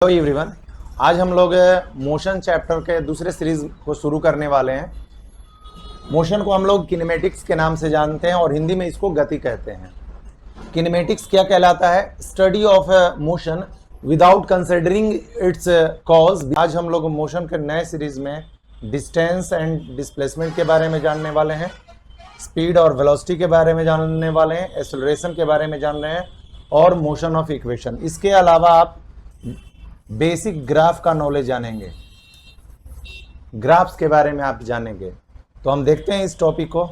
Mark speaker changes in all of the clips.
Speaker 1: Hello everyone. आज हम लोग मोशन चैप्टर के दूसरे सीरीज को शुरू करने वाले हैं। मोशन को हम लोग किनेमेटिक्स के नाम से जानते हैं और हिंदी में इसको गति कहते हैं। किनेमेटिक्स क्या कहलाता है? Study of motion without considering it's cause. आज हम लोग मोशन के नए सीरीज में डिस्टेंस एंड डिस्प्लेसमेंट के बारे में जानने वाले हैं, स्पीड और वेलोसिटी के बारे में जानने वाले हैं, एक्सेलरेशन के बारे में जान रहे हैं और मोशन ऑफ इक्वेशन। इसके अलावा आप बेसिक ग्राफ का नॉलेज जानेंगे, ग्राफ्स के बारे में आप जानेंगे। तो हम देखते हैं इस टॉपिक को।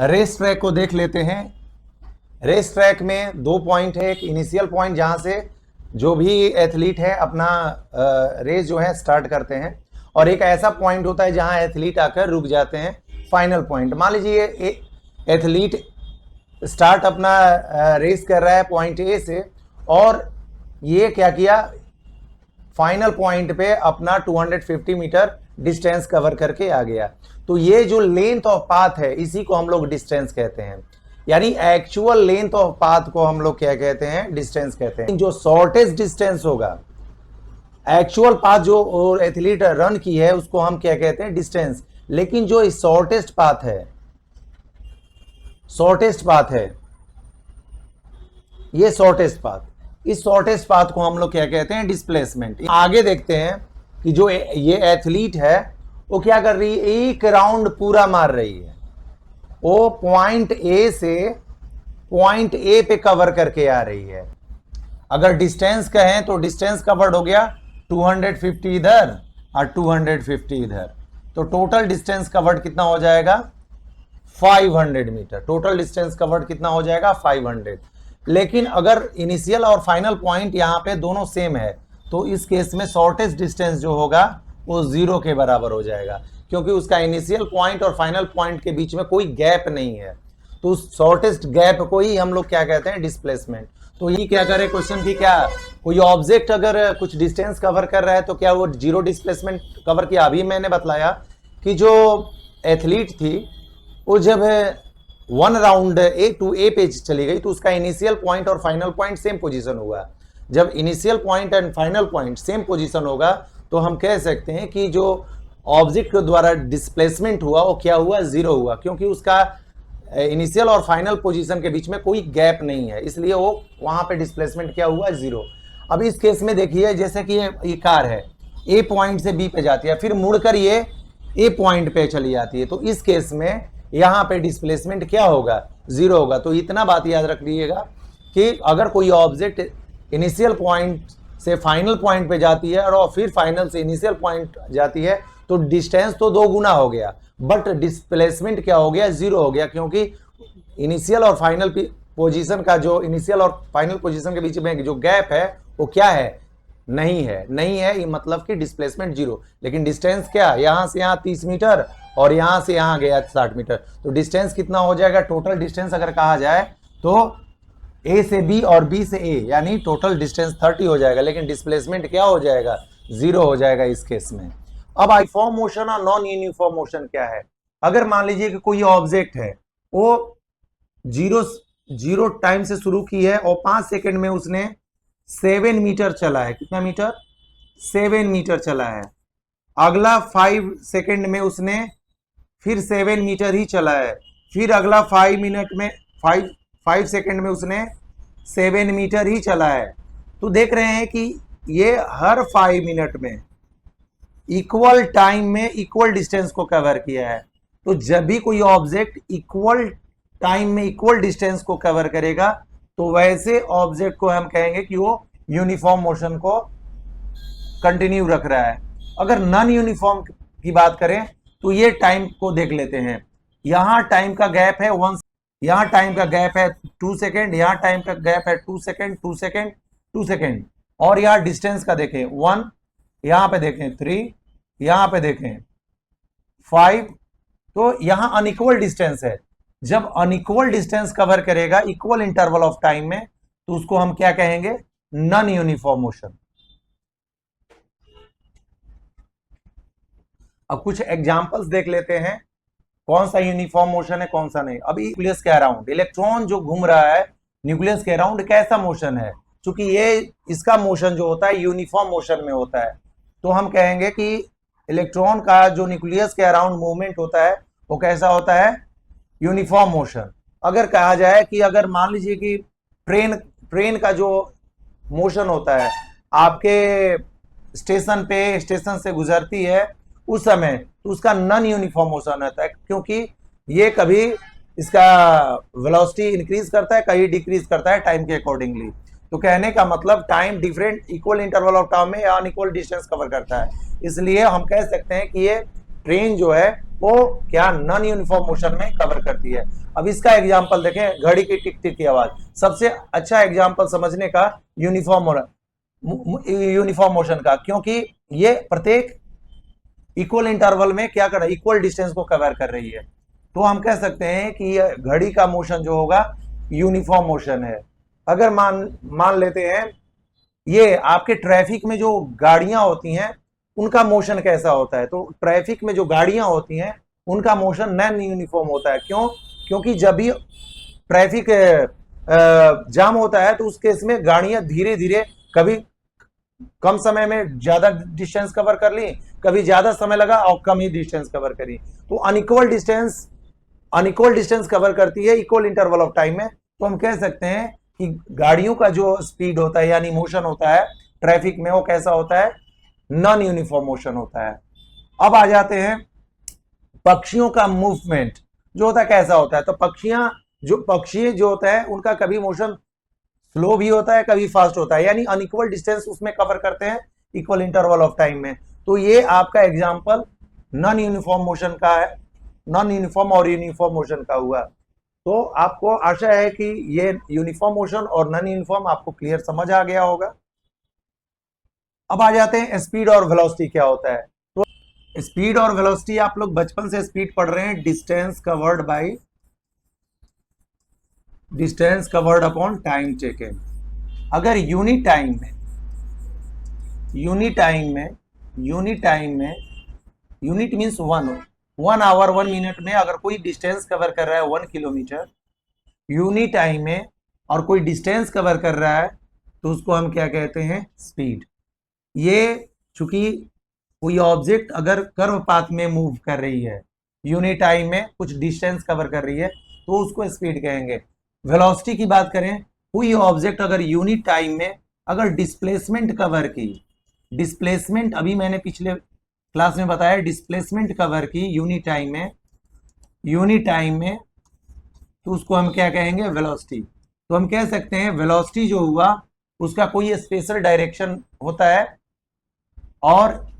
Speaker 1: रेस ट्रैक को देख लेते हैं। रेस ट्रैक में दो पॉइंट है। एक इनिशियल पॉइंट जहां से जो भी एथलीट है अपना रेस जो है स्टार्ट करते हैं, और एक ऐसा पॉइंट होता है जहां एथलीट आकर रुक जाते हैं, फाइनल पॉइंट। मान लीजिए एथलीट स्टार्ट अपना रेस कर रहा है पॉइंट ए से, और ये क्या किया, फाइनल पॉइंट पे अपना 250 मीटर डिस्टेंस कवर करके आ गया। तो ये जो लेंथ ऑफ पाथ है इसी को हम लोग डिस्टेंस कहते हैं, यानी एक्चुअल लेंथ ऑफ पाथ को हम लोग क्या कहते हैं, डिस्टेंस कहते हैं। जो शॉर्टेस्ट डिस्टेंस होगा, एक्चुअल पाथ जो एथलीट रन की है उसको हम क्या कहते हैं, डिस्टेंस। लेकिन जो शॉर्टेस्ट पाथ है, शॉर्टेस्ट पाथ है ये शॉर्टेस्ट पाथ, इस शॉर्टेस्ट पाथ को हम लोग क्या कहते हैं, डिस्प्लेसमेंट। आगे देखते हैं कि जो ये एथलीट है वो क्या कर रही है, एक राउंड पूरा मार रही है। वो पॉइंट ए से पॉइंट ए पे कवर करके आ रही है। अगर डिस्टेंस कहें तो डिस्टेंस कवर्ड हो गया 250 इधर और 250 इधर, तो टोटल डिस्टेंस कवर्ड कितना हो जाएगा, 500 मीटर। टोटल डिस्टेंस कवर्ड कितना हो जाएगा, 500। लेकिन अगर इनिशियल और फाइनल पॉइंट यहाँ पे दोनों सेम है तो इस केस में शॉर्टेस्ट डिस्टेंस जो होगा वो 0 के बराबर हो जाएगा, क्योंकि उसका इनिशियल पॉइंट और फाइनल पॉइंट के बीच में कोई गैप नहीं है। तो उस शॉर्टेस्ट गैप को ही हम लोग क्या कहते हैं, डिस्प्लेसमेंट। तो ये क्या करे, क्वेश्चन थी क्या, कोई ऑब्जेक्ट अगर कुछ डिस्टेंस कवर कर रहा है तो क्या वो 0 डिस्प्लेसमेंट कवर किया। अभी मैंने बताया कि जो एथलीट थी वो जब 1 राउंड ए टू ए पे चली गई तो उसका इनिशियल पॉइंट और फाइनल पॉइंट सेम पोजीशन हुआ। जब initial point and final point same position होगा तो हम कह सकते हैं कि जो ऑब्जेक्ट के द्वारा डिस्प्लेसमेंट हुआ वो क्या हुआ, 0 हुआ, क्योंकि उसका इनिशियल और फाइनल पोजीशन के बीच में कोई गैप नहीं है, इसलिए वो वहां पे डिस्प्लेसमेंट क्या हुआ, 0। अब इस केस में देखिए, जैसे कि ये कार है, ए पॉइंट से बी पे जाती है, फिर मुड़कर ये ए पॉइंट पे चली जाती है, तो इस केस में यहाँ पे डिस्प्लेसमेंट क्या होगा, 0 होगा। तो इतना बात याद रख लीजिएगा कि अगर कोई ऑब्जेक्ट इनिशियल पॉइंट से फाइनल पॉइंट पे जाती है और फिर फाइनल से इनिशियल पॉइंट जाती है तो डिस्टेंस तो 2 गुना हो गया, बट डिस्प्लेसमेंट क्या हो गया, 0 हो गया, क्योंकि इनिशियल और फाइनल पोजीशन का जो इनिशियल और फाइनल पोजीशन के बीच में जो गैप है वो क्या है, नहीं है, ये मतलब कि डिस्प्लेसमेंट 0। लेकिन डिस्टेंस क्या, यहां से यहां 30 मीटर और यहां से यहां गया 60 मीटर, तो डिस्टेंस कितना हो जाएगा, टोटल डिस्टेंस अगर कहा जाए तो ए से बी और बी से ए, यानी टोटल डिस्टेंस 30 हो जाएगा, लेकिन डिस्प्लेसमेंट क्या हो जाएगा, 0 हो जाएगा इस केस में। अब यूनिफॉर्म मोशन और नॉन यूनिफॉर्म मोशन क्या है। अगर मान लीजिए कि कोई ऑब्जेक्ट है वो 0 टाइम से शुरू की है और 5 सेकेंड में उसने 7 मीटर चला है, कितना मीटर, 7 मीटर चला है। अगला 5 सेकेंड में उसने फिर 7 मीटर ही चला है, फिर अगला 5 मिनट में 5 सेकेंड में उसने 7 मीटर ही चला है। तो देख रहे हैं कि ये हर 5 मिनट में इक्वल टाइम में इक्वल डिस्टेंस को कवर किया है। तो जब भी कोई ऑब्जेक्ट इक्वल टाइम में इक्वल डिस्टेंस को कवर करेगा तो वैसे ऑब्जेक्ट को हम कहेंगे कि वो यूनिफॉर्म मोशन को कंटिन्यू रख रहा है। अगर नॉन यूनिफॉर्म की बात करें तो ये टाइम को देख लेते हैं। यहां टाइम का गैप है 1, यहां टाइम का गैप है 2 सेकेंड, यहां टाइम का गैप है 2 सेकेंड, 2 सेकेंड, 2 सेकेंड, और यहां डिस्टेंस का देखें 1, यहां पे देखें 3, यहां पे देखें 5। तो यहां अनइक्वल डिस्टेंस है। जब अनइक्वल डिस्टेंस कवर करेगा इक्वल इंटरवल ऑफ टाइम में तो उसको हम क्या कहेंगे, नॉन यूनिफॉर्म मोशन। अब कुछ एग्जांपल्स देख लेते हैं, कौन सा यूनिफॉर्म मोशन है कौन सा नहीं। अभी न्यूक्लियस के अराउंड इलेक्ट्रॉन जो घूम रहा है न्यूक्लियस के अराउंड कैसा मोशन है, चूंकि ये इसका मोशन जो होता है यूनिफॉर्म मोशन में होता है, तो हम कहेंगे कि इलेक्ट्रॉन का जो न्यूक्लियस के अराउंड मूवमेंट होता है वो कैसा होता है, यूनिफॉर्म मोशन। अगर कहा जाए कि अगर मान लीजिए कि ट्रेन का जो मोशन होता है आपके स्टेशन पे, स्टेशन से गुजरती है उस समय, तो उसका नॉन यूनिफॉर्म मोशन होता है, क्योंकि ये कभी इसका वेलोसिटी इंक्रीज करता है, कहीं डिक्रीज करता है टाइम के अकॉर्डिंगली। तो कहने का मतलब time different equal interval of time में अनइक्वल डिस्टेंस कवर करता है, इसलिए हम कह सकते हैं कि ये ट्रेन जो है वो क्या नॉन यूनिफॉर्म मोशन में कवर करती है। अब इसका एग्जांपल देखें, घड़ी की टिक टिक की आवाज सबसे अच्छा एग्जांपल समझने का यूनिफॉर्म मोशन का, क्योंकि ये प्रत्येक इक्वल इंटरवल में क्या कर रहा है, इक्वल डिस्टेंस को कवर कर रही है। तो हम कह सकते हैं कि ये घड़ी का मोशन जो होगा यूनिफॉर्म मोशन है। अगर मान लेते हैं ये आपके ट्रैफिक में जो गाड़ियां होती हैं उनका मोशन कैसा होता है, तो ट्रैफिक में जो गाड़ियां होती हैं उनका मोशन नॉन यूनिफॉर्म होता है। क्यों? क्योंकि जब भी ट्रैफिक जाम होता है तो उस केस में गाड़ियां धीरे धीरे, कभी कम समय में ज्यादा डिस्टेंस कवर कर ली, कभी ज्यादा समय लगा और कम ही डिस्टेंस कवर करी, तो अनइक्वल डिस्टेंस कवर करती है इक्वल इंटरवल ऑफ टाइम में। तो हम कह सकते हैं कि गाड़ियों का जो स्पीड होता है यानी मोशन होता है ट्रैफिक में, वो कैसा होता है, नॉन यूनिफॉर्म मोशन होता है। अब आ जाते हैं पक्षियों का मूवमेंट जो होता है कैसा होता है। तो पक्षी जो होता है उनका कभी मोशन स्लो भी होता है, कभी फास्ट होता है, यानी अनइक्वल डिस्टेंस उसमें कवर करते हैं इक्वल इंटरवल ऑफ टाइम में। तो ये आपका एग्जांपल नॉन यूनिफॉर्म मोशन का है, नॉन यूनिफॉर्म और यूनिफॉर्म मोशन का हुआ। तो आपको आशा है कि ये यूनिफॉर्म मोशन और नॉन यूनिफॉर्म आपको क्लियर समझ आ गया होगा। अब आ जाते हैं स्पीड और वेलोसिटी क्या होता है। तो स्पीड और वेलोसिटी आप लोग बचपन से स्पीड पढ़ रहे हैं, distance covered upon time taken. अगर यूनिट टाइम में यूनिट मीन्स 1 आवर 1 मिनट में अगर कोई डिस्टेंस कवर कर रहा है 1 किलोमीटर यूनिट टाइम में, और कोई डिस्टेंस कवर कर रहा है तो उसको हम क्या कहते हैं, स्पीड। ये चूंकि कोई ऑब्जेक्ट अगर कर्व पाथ में मूव कर रही है यूनिट टाइम में, कुछ डिस्टेंस कवर कर रही है, तो उसको स्पीड कहेंगे। वेलोसिटी की बात करें, कोई ऑब्जेक्ट अगर यूनिट टाइम में अगर डिस्प्लेसमेंट कवर की, डिस्प्लेसमेंट अभी मैंने पिछले क्लास में बताया, डिस्प्लेसमेंट कवर की यूनिट टाइम में, तो उसको हम क्या कहेंगे, वेलोसिटी। तो हम कह सकते हैं वेलोसिटी जो हुआ उसका कोई स्पेशल डायरेक्शन होता है, और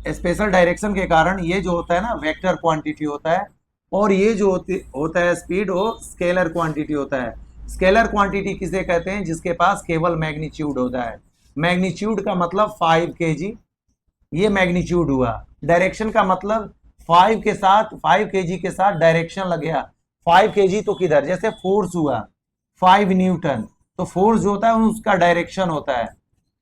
Speaker 1: स्पेशल डायरेक्शन के कारण ये जो होता है ना वेक्टर क्वांटिटी होता है, और ये जो होता है स्पीड वो स्केलर क्वांटिटी होता है। स्केलर क्वांटिटी किसे कहते हैं, जिसके पास केवल मैग्नीट्यूड होता है। मैग्नीट्यूड का मतलब 5 kg, ये मैग्नीट्यूड हुआ। डायरेक्शन का मतलब 5 kg के साथ डायरेक्शन लग गया। 5 kg तो किधर, जैसे फोर्स हुआ 5 न्यूटन, तो फोर्स जो होता है उसका डायरेक्शन होता है,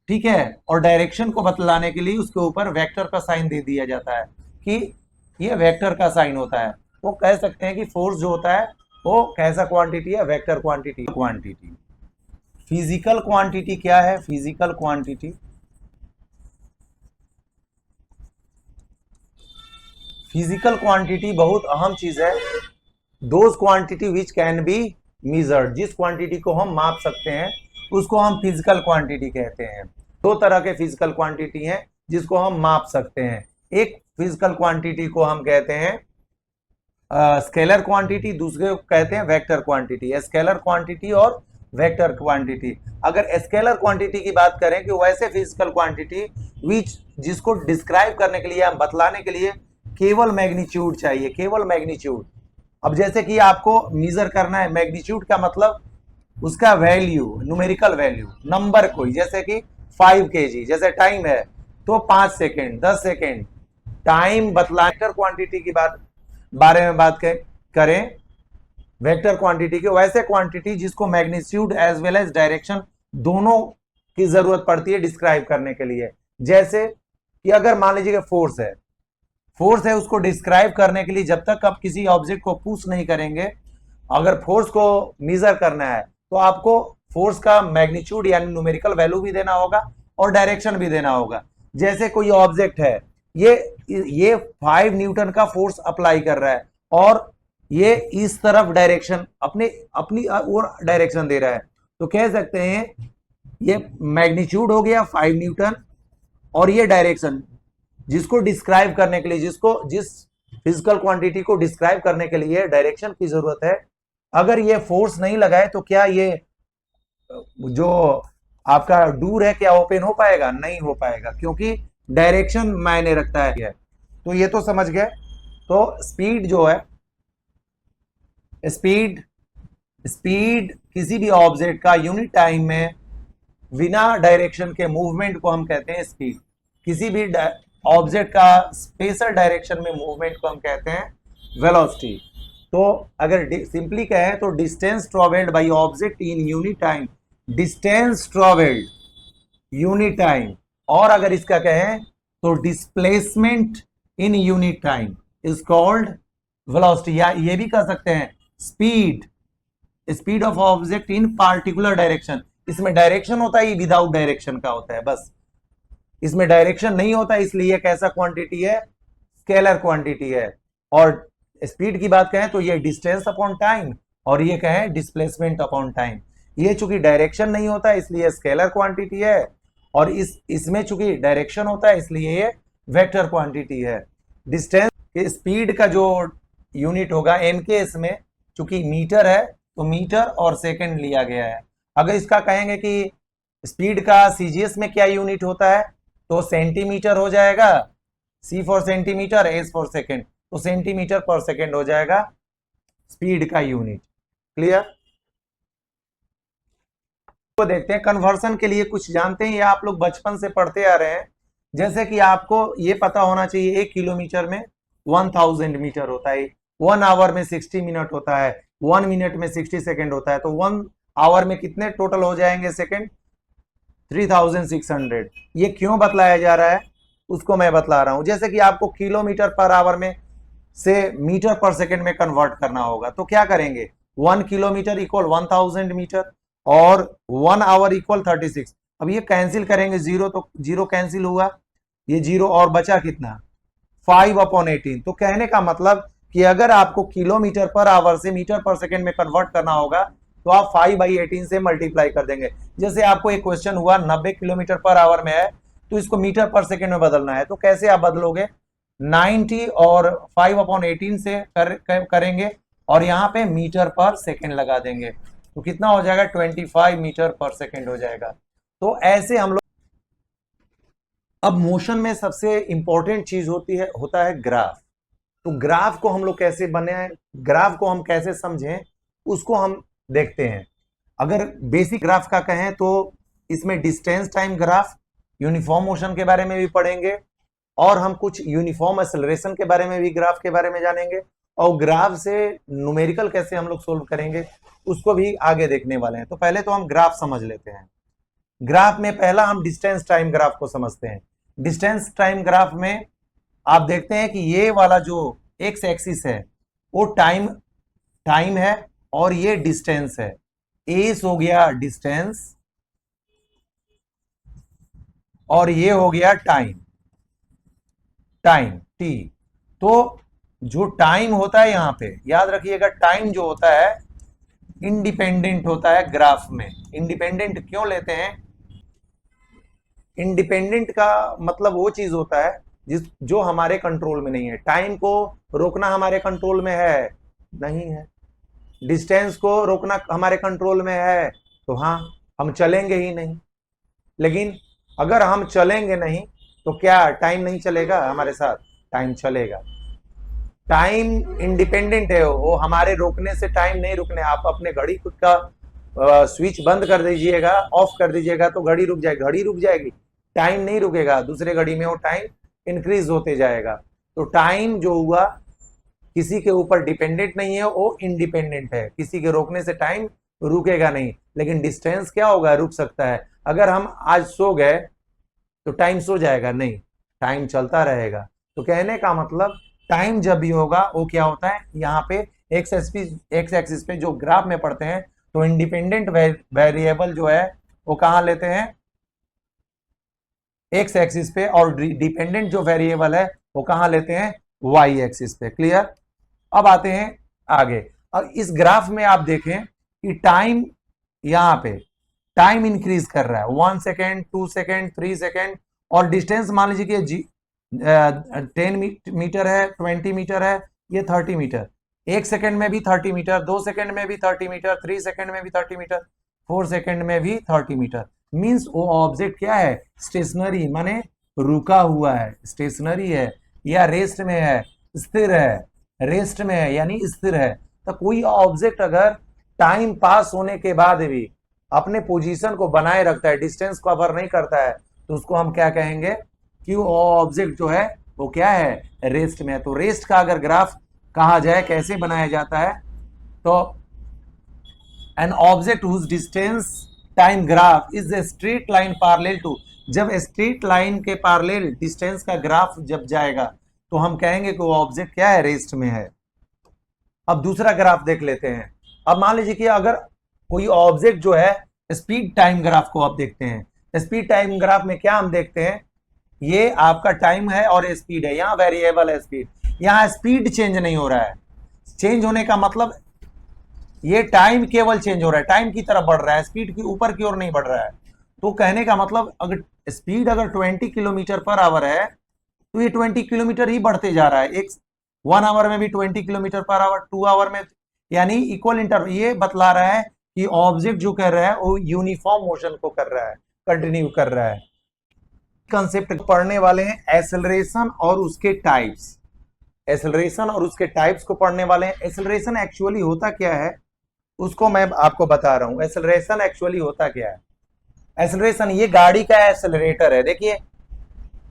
Speaker 1: ठीक है। और डायरेक्शन को बतलाने के लिए उसके ऊपर वेक्टर का साइन दे दिया जाता है कि ये वेक्टर का साइन होता है। वो कह सकते हैं कि फोर्स जो होता है वो कैसा क्वांटिटी है, वेक्टर क्वांटिटी। फिजिकल क्वांटिटी क्या है, फिजिकल क्वांटिटी बहुत अहम चीज है। Those quantity which can be measured, जिस क्वांटिटी को हम माप सकते हैं उसको हम फिजिकल क्वांटिटी कहते हैं। 2 तरह के फिजिकल क्वांटिटी हैं जिसको हम माप सकते हैं। एक फिजिकल क्वांटिटी को हम कहते हैं स्केलर क्वांटिटी, दूसरे को कहते हैं वेक्टर क्वांटिटी। स्केलर क्वांटिटी और वेक्टर क्वांटिटी। अगर स्केलर क्वांटिटी की बात करें कि वैसे फिजिकल क्वांटिटी विच जिसको डिस्क्राइब करने के लिए, हम बतलाने के लिए केवल मैग्नीट्यूड चाहिए, केवल मैग्नीट्यूड। अब जैसे कि आपको मेजर करना है, मैग्नीट्यूड का मतलब उसका वैल्यू, न्यूमेरिकल वैल्यू, नंबर कोई, जैसे कि 5 kg, जैसे टाइम है तो 5 सेकेंड 10 सेकेंड टाइम बतलाने क्वांटिटी की बारे में बात करें वेक्टर क्वांटिटी के, वैसे क्वांटिटी जिसको magnitude as well as direction दोनों की जरूरत पड़ती है डिस्क्राइब करने के लिए। जैसे कि अगर मान लीजिए फोर्स है उसको डिस्क्राइब करने के लिए जब तक आप किसी ऑब्जेक्ट को पुश नहीं करेंगे, अगर फोर्स को मेजर करना है तो आपको फोर्स का मैग्नीट्यूड यानी न्यूमेरिकल वैल्यू भी देना होगा और डायरेक्शन भी देना होगा। जैसे कोई ऑब्जेक्ट है, ये 5 न्यूटन का फोर्स अप्लाई कर रहा है और ये इस तरफ डायरेक्शन अपनी और डायरेक्शन दे रहा है, तो कह सकते हैं ये मैग्नीट्यूड हो गया 5 न्यूटन और ये डायरेक्शन, जिसको डिस्क्राइब करने के लिए, जिस फिजिकल क्वांटिटी को डिस्क्राइब करने के लिए डायरेक्शन की जरूरत है। अगर ये फोर्स नहीं लगाए तो क्या ये जो आपका डूर है क्या ओपन हो पाएगा? नहीं हो पाएगा, क्योंकि डायरेक्शन मायने रखता है। तो ये तो समझ गए। तो स्पीड जो है, स्पीड किसी भी ऑब्जेक्ट का यूनिट टाइम में बिना डायरेक्शन के मूवमेंट को हम कहते हैं स्पीड। किसी भी ऑब्जेक्ट का स्पेशल डायरेक्शन में मूवमेंट को हम कहते हैं वेलोसिटी। तो अगर सिंपली कहें तो distance travelled by object in unit time, distance travelled unit time, और अगर इसका कहें तो displacement in unit time is called velocity, या ये भी कह सकते हैं speed of object in particular direction. इसमें डायरेक्शन होता है, विदाउट डायरेक्शन का होता है, बस इसमें डायरेक्शन नहीं होता, इसलिए कैसा क्वांटिटी है? स्केलर क्वांटिटी है। और स्पीड की बात कहें तो ये डिस्टेंस अपॉन टाइम, और ये कहें डिस्प्लेसमेंट अपॉन टाइम। ये चूंकि डायरेक्शन नहीं होता इसलिए स्केलर क्वांटिटी है, और इसमें चूंकि डायरेक्शन होता है इसलिए ये वेक्टर क्वांटिटी है। डिस्टेंस स्पीड का जो यूनिट होगा एम के, इसमें चूंकि मीटर है तो मीटर और सेकंड लिया गया है। अगर इसका कहेंगे कि स्पीड का सीजीएस में क्या यूनिट होता है तो सेंटीमीटर हो जाएगा, C for centimetre, S for second, तो सेंटीमीटर पर सेकंड हो जाएगा स्पीड का यूनिट। क्लियर? तो देखते हैं कन्वर्सन के लिए कुछ जानते हैं या आप लोग बचपन से पढ़ते आ रहे हैं। जैसे कि आपको ये पता होना चाहिए 1 किलोमीटर में 1000 मीटर होता है, 1 आवर में 60 मिनट होता है, 1 मिनट में 60 सेकंड होता है, तो 1 आवर में कितने टोटल हो जाएंगे सेकंड? 3600। ये क्यों बतलाया जा रहा है उसको मैं बतला रहा हूं। जैसे कि आपको किलोमीटर पर आवर में से मीटर पर सेकंड में कन्वर्ट करना होगा तो क्या करेंगे? 1 किलोमीटर इक्वल 1000 मीटर और 1 आवर इक्वल 36। अब ये कैंसिल करेंगे, जीरो तो जीरो कैंसिल हुआ, ये जीरो और बचा कितना? 5/18। तो कहने का मतलब कि अगर आपको किलोमीटर पर आवर से मीटर पर सेकंड में कन्वर्ट करना होगा तो आप 5/18 से मल्टीप्लाई कर देंगे। जैसे आपको एक क्वेश्चन हुआ 90 किलोमीटर पर आवर में है तो इसको मीटर पर सेकंड में बदलना है, तो कैसे आप बदलोगे? 90 और 5/18 से करेंगे और यहाँ पे मीटर पर सेकंड लगा देंगे, तो कितना हो जाएगा? 25 मीटर पर सेकंड हो जाएगा। तो ऐसे हम लोग, अब मोशन में सबसे इंपॉर्टेंट चीज होता है ग्राफ। तो ग्राफ को हम लोग कैसे बनाएं, ग्राफ को हम कैसे समझें, उसको हम देखते हैं। अगर बेसिक ग्राफ का कहें तो इसमें distance time graph, uniform motion के बारे में भी पढ़ेंगे, और हम कुछ यूनिफॉर्म एक्सेलरेशन के बारे में भी ग्राफ के बारे में जानेंगे, और ग्राफ से न्यूमेरिकल कैसे हम लोग सोल्व करेंगे उसको भी आगे देखने वाले हैं। तो पहले तो हम ग्राफ समझ लेते हैं। ग्राफ में पहला हम डिस्टेंस टाइम ग्राफ को समझते हैं। डिस्टेंस टाइम ग्राफ में आप देखते हैं कि ये वाला जो एक्स एक्सिस है वो टाइम है और ये डिस्टेंस है। एस हो गया डिस्टेंस और ये हो गया टाइम टी। तो जो टाइम होता है यहां पे याद रखिएगा, टाइम जो होता है इंडिपेंडेंट होता है ग्राफ में। इंडिपेंडेंट क्यों लेते हैं? इंडिपेंडेंट का मतलब वो चीज होता है जो हमारे कंट्रोल में नहीं है। टाइम को रोकना हमारे कंट्रोल में है? नहीं है। डिस्टेंस को रोकना हमारे कंट्रोल में है? तो हाँ, हम चलेंगे ही नहीं। लेकिन अगर हम चलेंगे नहीं तो क्या टाइम नहीं चलेगा हमारे साथ? टाइम चलेगा। टाइम इंडिपेंडेंट है, वो हमारे रोकने से टाइम नहीं रुकने। आप अपने घड़ी का स्विच बंद कर दीजिएगा, ऑफ कर दीजिएगा तो घड़ी रुक जाएगी, घड़ी रुक जाएगी, टाइम नहीं रुकेगा। दूसरे घड़ी में वो टाइम इंक्रीज होते जाएगा। तो टाइम जो हुआ किसी के ऊपर डिपेंडेंट नहीं है, वो इंडिपेंडेंट है। किसी के रोकने से टाइम रुकेगा नहीं। लेकिन डिस्टेंस क्या होगा? रुक सकता है। अगर हम आज सो गए तो टाइम सो जाएगा? नहीं, टाइम चलता रहेगा। तो कहने का मतलब टाइम जब भी होगा वो क्या होता है, यहाँ पे एक्स एक्सिस पे जो ग्राफ में पढ़ते हैं तो इंडिपेंडेंट वेरिएबल जो है वो कहां लेते हैं, एक्स एक्सिस पे, और डिपेंडेंट जो वेरिएबल है वो कहां लेते हैं, वाई एक्सिस पे। क्लियर। अब आते हैं आगे। और इस ग्राफ में आप देखें कि टाइम, यहां पे टाइम इंक्रीज कर रहा है, 1 सेकेंड, 2 सेकेंड, 3 सेकेंड, और डिस्टेंस मान लीजिए कि 10 मीटर है, 20 मीटर है, ये 30 मीटर। 1 सेकेंड में भी 30 मीटर, 2 सेकेंड में भी 30 मीटर, 3 सेकेंड में भी 30 मीटर, 4 सेकेंड में भी 30 मीटर। मीन्स वो ऑब्जेक्ट क्या है, स्टेशनरी, माने रुका हुआ है, स्टेशनरी है, या रेस्ट में है, स्थिर है, रेस्ट में है यानी स्थिर है। तो कोई ऑब्जेक्ट अगर टाइम पास होने के बाद भी अपने पोजीशन को बनाए रखता है, डिस्टेंस कवर नहीं करता है, तो उसको हम क्या कहेंगे कि वो ऑब्जेक्ट जो है वो क्या है, रेस्ट में है। तो रेस्ट का अगर ग्राफ कहा जाए कैसे बनाया जाता है, तो an object whose distance time graph is a straight line parallel to, जब स्ट्रेट लाइन के पैरेलल डिस्टेंस का ग्राफ जब जाएगा तो हम कहेंगे कि वो ऑब्जेक्ट क्या है, रेस्ट में है। अब दूसरा ग्राफ देख लेते हैं। अब मान लीजिए कि अगर कोई ऑब्जेक्ट जो है, स्पीड टाइम ग्राफ को आप देखते हैं। स्पीड टाइम ग्राफ में क्या हम देखते हैं, ये आपका टाइम है और स्पीड है, यहाँ वेरिएबल है स्पीड, यहाँ स्पीड चेंज नहीं हो रहा है। चेंज होने का मतलब ये टाइम केवल चेंज हो रहा है, टाइम की तरफ बढ़ रहा है, स्पीड की ऊपर की ओर नहीं बढ़ रहा है। तो कहने का मतलब अगर स्पीड अगर 20 किलोमीटर पर आवर है तो ये 20 किलोमीटर ही बढ़ते जा रहा है। एक 1 आवर में भी 20 किलोमीटर पर आवर, 2 आवर में, यानी इक्वल इंटरवल। ये बतला रहा है कि ऑब्जेक्ट जो कर रहा है वो यूनिफॉर्म मोशन को कर रहा है, कंटिन्यू कर रहा है। कंसेप्ट पढ़ने वाले हैं एक्सेलरेशन और उसके टाइप्स। एक्सेलरेशन और उसके टाइप्स को पढ़ने वाले हैं। एक्सेलरेशन एक्चुअली होता क्या है उसको मैं आपको बता रहा हूं। एक्सेलरेशन एक्चुअली होता क्या है, एक्सेलरेशन ये गाड़ी का एक्सेलरेटर है। देखिए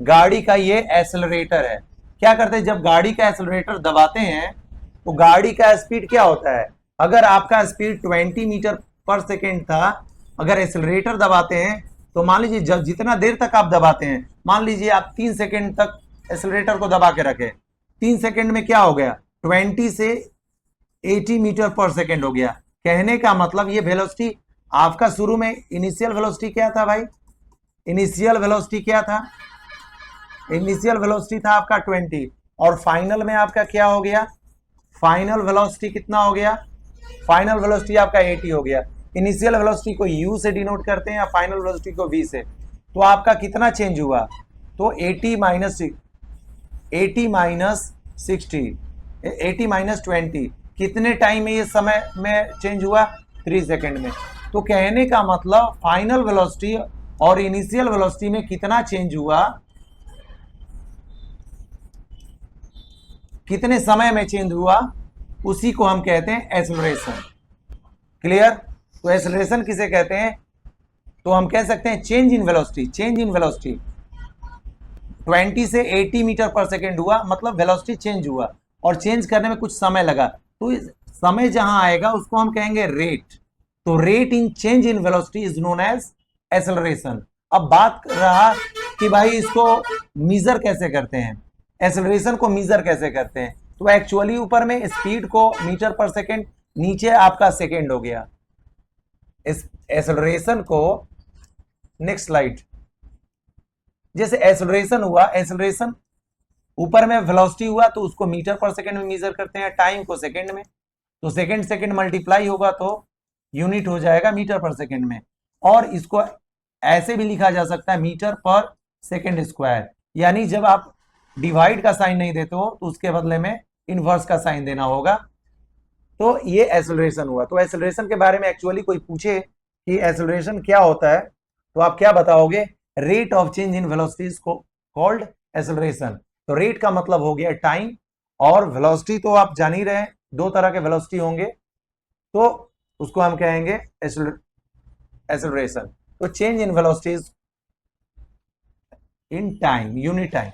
Speaker 1: गाड़ी का ये एक्सेलरेटर है। क्या करते हैं, जब गाड़ी का एक्सेलरेटर दबाते हैं तो गाड़ी का स्पीड क्या होता है, अगर आपका स्पीड 20 मीटर पर सेकेंड था, अगर एक्सेलरेटर दबाते हैं तो मान लीजिए जब जितना देर तक आप दबाते हैं, मान लीजिए आप 3 सेकेंड तक एक्सेलरेटर को दबा के रखें, 3 सेकेंड में क्या हो गया, 20 से 80 मीटर पर सेकेंड हो गया। कहने का मतलब ये वेलोसिटी आपका शुरू में इनिशियल वेलोसिटी क्या था भाई, इनिशियल वेलोसिटी क्या था, इनिशियल वेलोसिटी था आपका 20, और फाइनल में आपका क्या हो गया, फाइनल वेलोसिटी कितना हो गया, फाइनल वेलोसिटी आपका 80 हो गया। इनिशियल वेलोसिटी को u से डिनोट करते हैं या फाइनल वेलोसिटी को v से। तो आपका कितना चेंज हुआ, तो 80 माइनस 20 कितने टाइम में ये समय में चेंज हुआ, 3 सेकेंड में। तो कहने का मतलब फाइनल वेलोसिटी और इनिशियल वेलोसिटी में कितना चेंज हुआ, कितने समय में चेंज हुआ, उसी को हम कहते हैं एक्सेलरेशन। क्लियर। तो एक्सेलरेशन किसे कहते हैं, तो हम कह सकते हैं change in velocity. Change in velocity 20 से 80 मीटर पर सेकेंड हुआ, मतलब वेलोसिटी चेंज हुआ, और चेंज करने में कुछ समय लगा, तो इस समय जहां आएगा उसको हम कहेंगे रेट। तो rate in change in velocity is known as acceleration. अब बात रहा कि भाई इसको मीजर कैसे करते हैं, एक्सेलरेशन को मीजर कैसे करते हैं, तो एक्चुअली ऊपर में स्पीड को मीटर पर सेकेंड, नीचे आपका सेकेंड हो गया। इस एक्सेलरेशन को, नेक्स्ट स्लाइड, जैसे एक्सेलरेशन हुआ, एक्सेलरेशन ऊपर में वेलोसिटी हुआ तो उसको मीटर पर सेकेंड में मेजर करते हैं, टाइम को सेकेंड में, तो सेकेंड मल्टीप्लाई होगा तो यूनिट हो जाएगा मीटर पर सेकेंड में। और इसको ऐसे भी लिखा जा सकता है मीटर पर सेकेंड स्क्वायर, यानी जब आप डिवाइड का साइन नहीं देते हो तो उसके बदले में इनवर्स का साइन देना होगा। तो ये एक्सेलरेशन हुआ। तो एक्सेलरेशन के बारे में एक्चुअली कोई पूछे कि एक्सेलरेशन क्या होता है तो आप क्या बताओगे, rate of change in velocity is called acceleration. तो रेट का मतलब हो गया टाइम, और वेलोसिटी तो आप जान ही रहे हैं, दो तरह के वेलोसिटी होंगे, तो उसको हम कहेंगे एक्सेलरेशन। तो change in velocity in time, unit time.